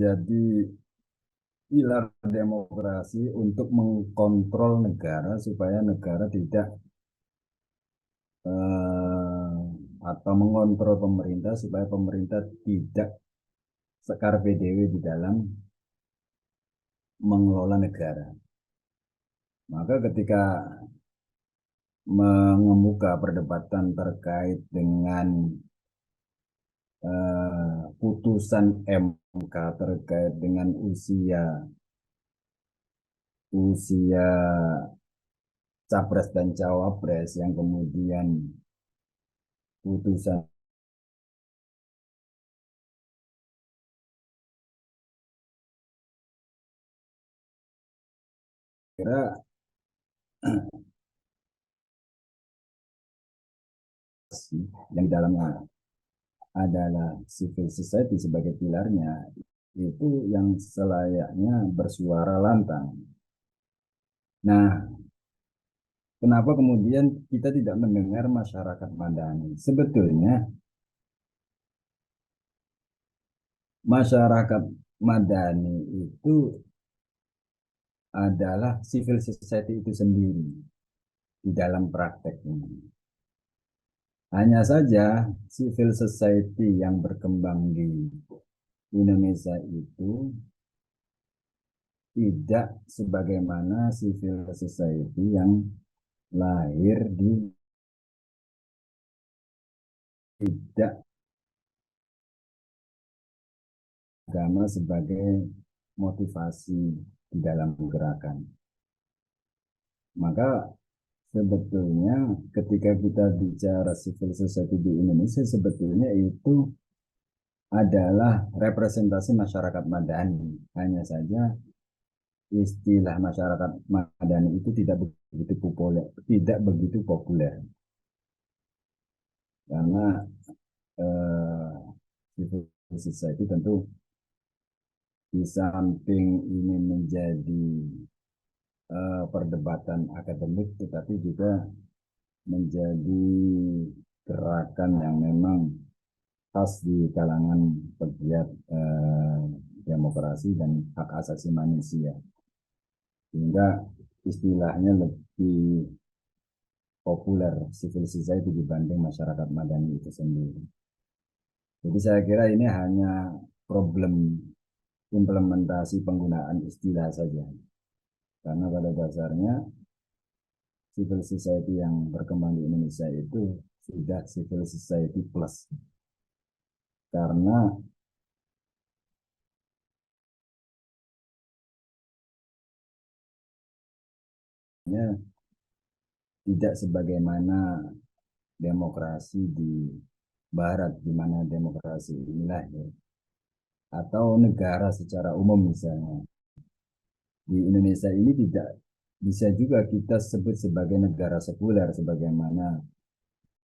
menjadi pilar demokrasi untuk mengkontrol negara supaya negara tidak atau mengontrol pemerintah supaya pemerintah tidak sekar PDW di dalam mengelola negara. Maka ketika mengemuka perdebatan terkait dengan putusan MK terkait dengan usia capres dan cawapres yang kemudian putusan kira yang di dalamnya adalah civil society sebagai pilarnya, itu yang selayaknya bersuara lantang. Nah, kenapa kemudian kita tidak mendengar masyarakat madani? Sebetulnya masyarakat madani itu adalah civil society itu sendiri di dalam praktek ini. Hanya saja civil society yang berkembang di Indonesia itu tidak sebagaimana civil society yang lahir di tidak agama sebagai motivasi di dalam gerakan. Maka sebetulnya ketika kita bicara civil society di Indonesia, sebetulnya itu adalah representasi masyarakat madani. Hanya saja istilah masyarakat madani itu tidak begitu populer karena civil society tentu di samping ini menjadi perdebatan akademik, tetapi juga menjadi gerakan yang memang khas di kalangan pegiat demokrasi dan hak asasi manusia, sehingga istilahnya lebih populer civil society dibanding masyarakat madani itu sendiri. Jadi saya kira ini hanya problem implementasi penggunaan istilah saja. Karena pada dasarnya civil society yang berkembang di Indonesia itu sudah civil society plus. Karena tidak sebagaimana demokrasi di Barat, di mana demokrasi ini lahir, atau negara secara umum misalnya. Di Indonesia ini tidak bisa juga kita sebut sebagai negara sekuler sebagaimana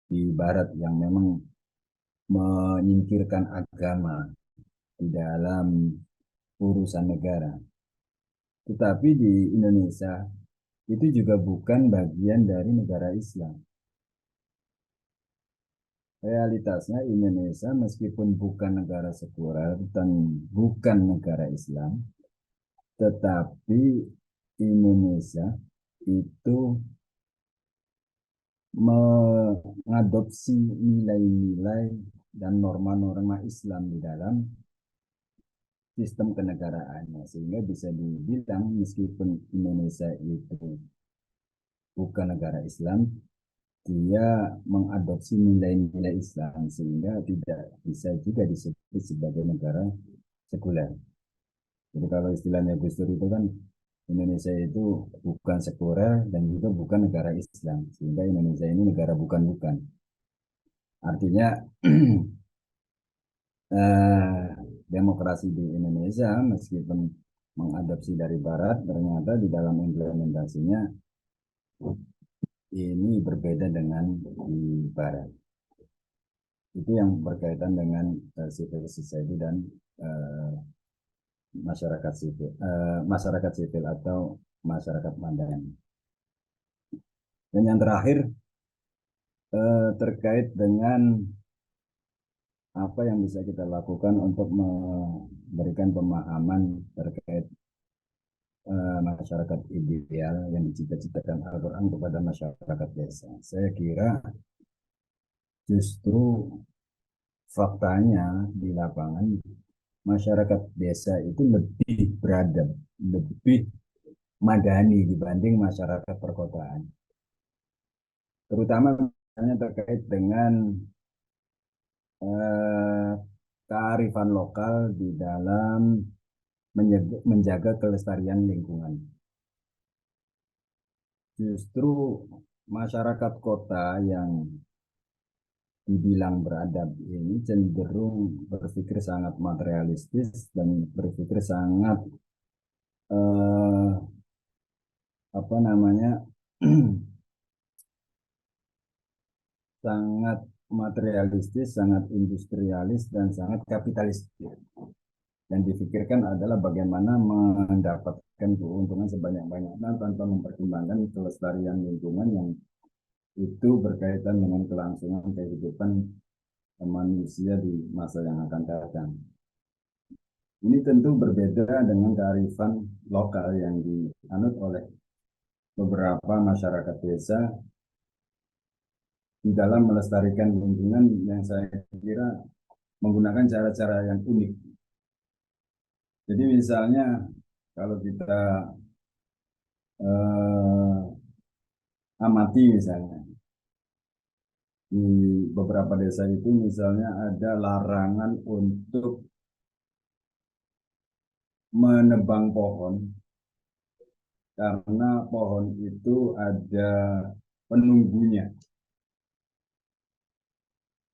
di Barat yang memang menyingkirkan agama di dalam urusan negara. Tetapi di Indonesia itu juga bukan bagian dari negara Islam. Realitasnya Indonesia meskipun bukan negara sekuler dan bukan negara Islam, tetapi Indonesia itu mengadopsi nilai-nilai dan norma-norma Islam di dalam sistem kenegaraannya, sehingga bisa dibilang meskipun Indonesia itu bukan negara Islam, dia mengadopsi nilai-nilai Islam sehingga tidak bisa juga disebut sebagai negara sekuler. Jadi kalau istilahnya Gus Dur itu kan Indonesia itu bukan sekuler dan juga bukan negara Islam, sehingga Indonesia ini negara bukan-bukan. Artinya demokrasi di Indonesia meskipun mengadopsi dari Barat, ternyata di dalam implementasinya ini berbeda dengan di Barat. Itu yang berkaitan dengan civil society dan masyarakat sipil atau masyarakat madani. Dan yang terakhir terkait dengan apa yang bisa kita lakukan untuk memberikan pemahaman terkait masyarakat ideal yang dicita-citakan Al-Quran kepada masyarakat desa. Saya kira justru faktanya di lapangan masyarakat desa itu lebih beradab, lebih madani dibanding masyarakat perkotaan. Terutama misalnya terkait dengan eh, kearifan lokal di dalam menjaga kelestarian lingkungan. Justru masyarakat kota yang dibilang beradab ini cenderung berpikir sangat materialistis dan berpikir sangat eh, apa namanya sangat materialistis, sangat industrialis dan sangat kapitalistis. Yang dipikirkan adalah bagaimana mendapatkan keuntungan sebanyak-banyaknya tanpa mempertimbangkan kelestarian lingkungan yang itu berkaitan dengan kelangsungan kehidupan manusia di masa yang akan datang. Ini tentu berbeda dengan kearifan lokal yang dianut oleh beberapa masyarakat desa di dalam melestarikan lingkungan yang saya kira menggunakan cara-cara yang unik. Jadi misalnya kalau kita amati misalnya di beberapa desa itu misalnya ada larangan untuk menebang pohon karena pohon itu ada penunggunya.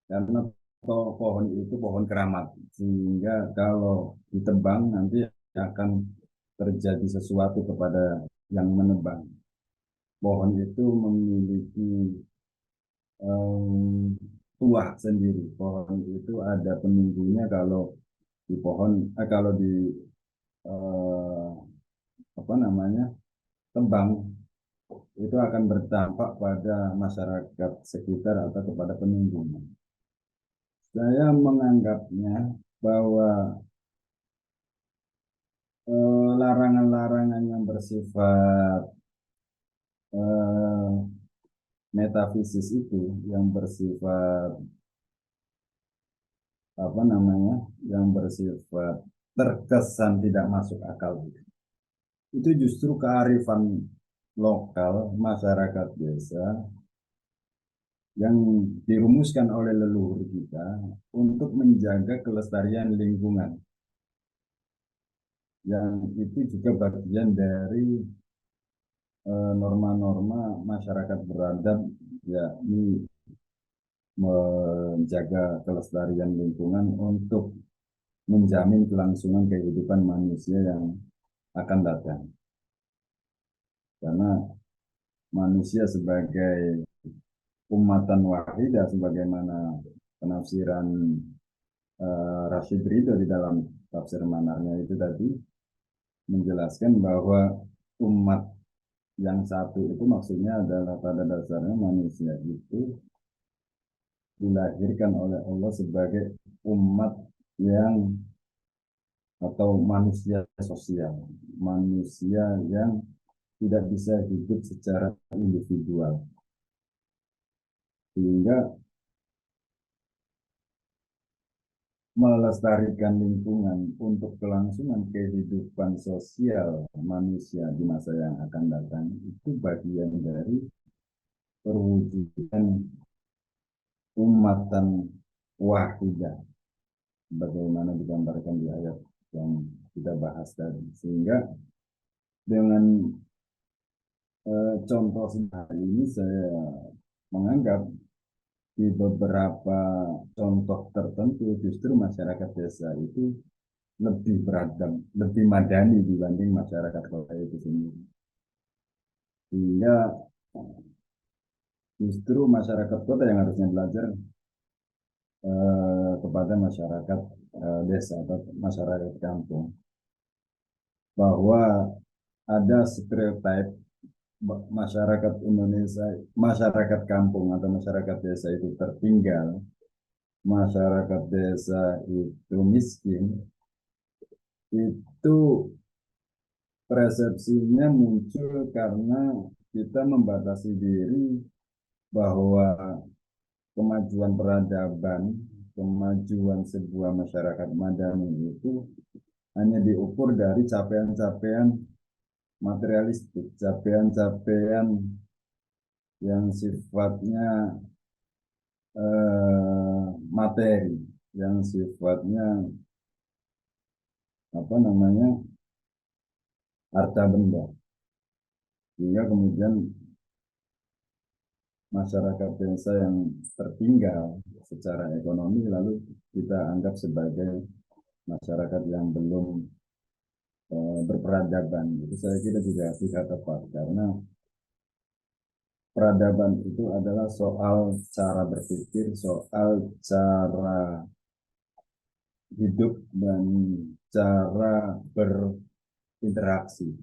Karena pohon itu pohon keramat, sehingga kalau ditebang nanti akan terjadi sesuatu kepada yang menebang. Pohon itu memiliki tuah sendiri. Pohon itu ada penunggunya kalau di pohon, kalau di eh, apa namanya tebang itu akan berdampak pada masyarakat sekitar atau kepada penunggunya. Saya menganggapnya bahwa larangan-larangan yang bersifat eh, metafisis itu, yang bersifat apa namanya, yang bersifat terkesan tidak masuk akal, itu justru kearifan lokal masyarakat desa yang dirumuskan oleh leluhur kita untuk menjaga kelestarian lingkungan, yang itu juga bagian dari norma-norma masyarakat beradab, yakni menjaga kelestarian lingkungan untuk menjamin kelangsungan kehidupan manusia yang akan datang. Karena manusia sebagai umatan wahidah, sebagaimana penafsiran Rashid Ridho di dalam tafsir manarnya itu tadi menjelaskan bahwa umat yang satu itu maksudnya adalah pada dasarnya manusia itu dilahirkan oleh Allah sebagai umat yang atau manusia sosial, manusia yang tidak bisa hidup secara individual, sehingga melestarikan lingkungan untuk kelangsungan kehidupan sosial manusia di masa yang akan datang itu bagian dari perwujudan umatan wahidah bagaimana digambarkan di ayat yang kita bahas tadi. Sehingga dengan contoh seperti ini saya menganggap di beberapa contoh tertentu justru masyarakat desa itu lebih beragam, lebih madani dibanding masyarakat kota itu sendiri. Sehingga justru masyarakat kota yang harusnya belajar kepada masyarakat desa atau masyarakat kampung bahwa ada stereotip masyarakat Indonesia, masyarakat kampung atau masyarakat desa itu tertinggal masyarakat desa itu miskin, itu persepsinya muncul karena kita membatasi diri bahwa kemajuan peradaban, kemajuan sebuah masyarakat madani itu hanya diukur dari capaian-capaian materialistik, capaian-capaian yang sifatnya materi, yang sifatnya apa namanya harta benda, sehingga kemudian masyarakat desa yang tertinggal secara ekonomi lalu kita anggap sebagai masyarakat yang belum berperadaban. Itu saya kira juga tidak tepat karena peradaban itu adalah soal cara berpikir, soal cara hidup dan cara berinteraksi.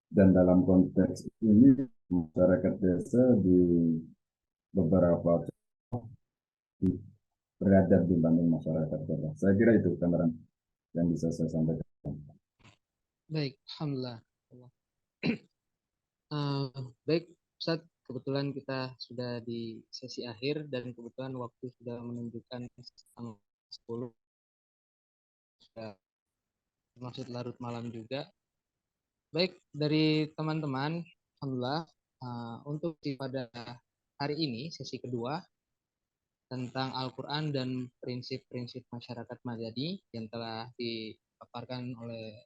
Dan dalam konteks ini masyarakat desa di beberapa beradab dibanding masyarakat kota. Saya kira itu gambaran yang bisa saya sampaikan. Baik, alhamdulillah. Baik, Ustaz, kebetulan kita sudah di sesi akhir dan kebetulan waktu sudah menunjukkan setengah 10, sudah termasuk larut malam juga. Baik, dari teman-teman, alhamdulillah, untuk pada hari ini sesi kedua tentang Al-Quran dan prinsip-prinsip masyarakat madani yang telah dipaparkan oleh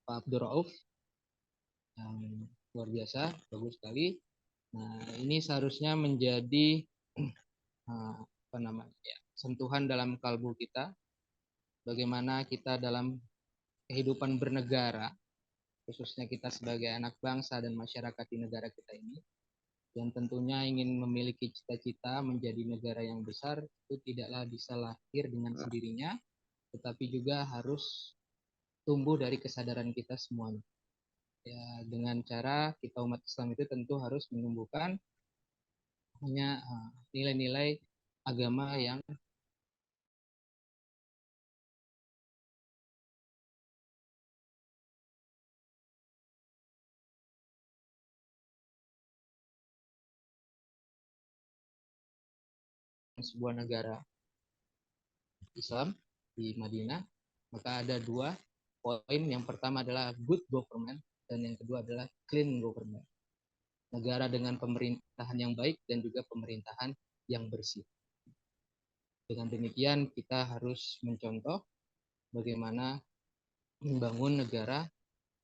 Pak Abdul Rauf, yang luar biasa, bagus sekali. Nah, ini seharusnya menjadi apa namanya ya, sentuhan dalam kalbu kita, bagaimana kita dalam kehidupan bernegara, khususnya kita sebagai anak bangsa dan masyarakat di negara kita ini, yang tentunya ingin memiliki cita-cita menjadi negara yang besar, itu tidaklah bisa lahir dengan sendirinya, tetapi juga harus tumbuh dari kesadaran kita semuanya. Ya, dengan cara kita umat Islam itu tentu harus menumbuhkan hanya nilai-nilai agama yang sebuah negara Islam di Madinah, maka ada dua poin. Yang pertama adalah good government dan yang kedua adalah clean government. Negara dengan pemerintahan yang baik dan juga pemerintahan yang bersih. Dengan demikian kita harus mencontoh bagaimana membangun negara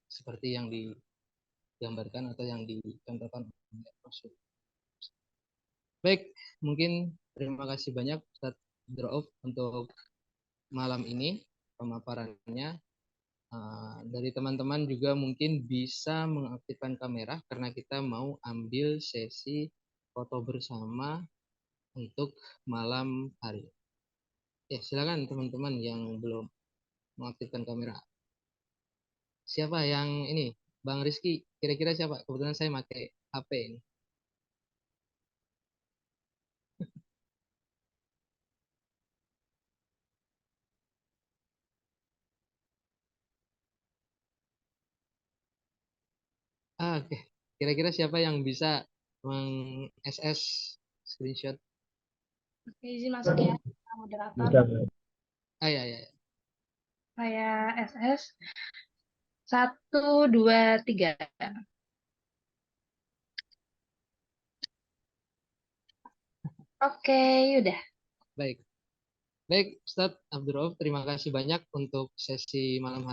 seperti yang digambarkan atau yang dicontohkan oleh Rasul. Baik, mungkin terima kasih banyak Ustaz Abdul untuk malam ini pemaparannya. Dari teman-teman juga mungkin bisa mengaktifkan kamera karena kita mau ambil sesi foto bersama untuk malam hari. Ya, silakan teman-teman yang belum mengaktifkan kamera. Siapa yang ini? Bang Rizky, kira-kira siapa? Kebetulan saya pakai HP ini. Oke. Kira-kira siapa yang bisa meng-SS screenshot? Oke, izin masuk ya, moderator. Ya, ya. Saya SS 1, 2, 3. Oke, udah. Baik. Baik, Ustadz Abdul Rauf, terima kasih banyak untuk sesi malam hari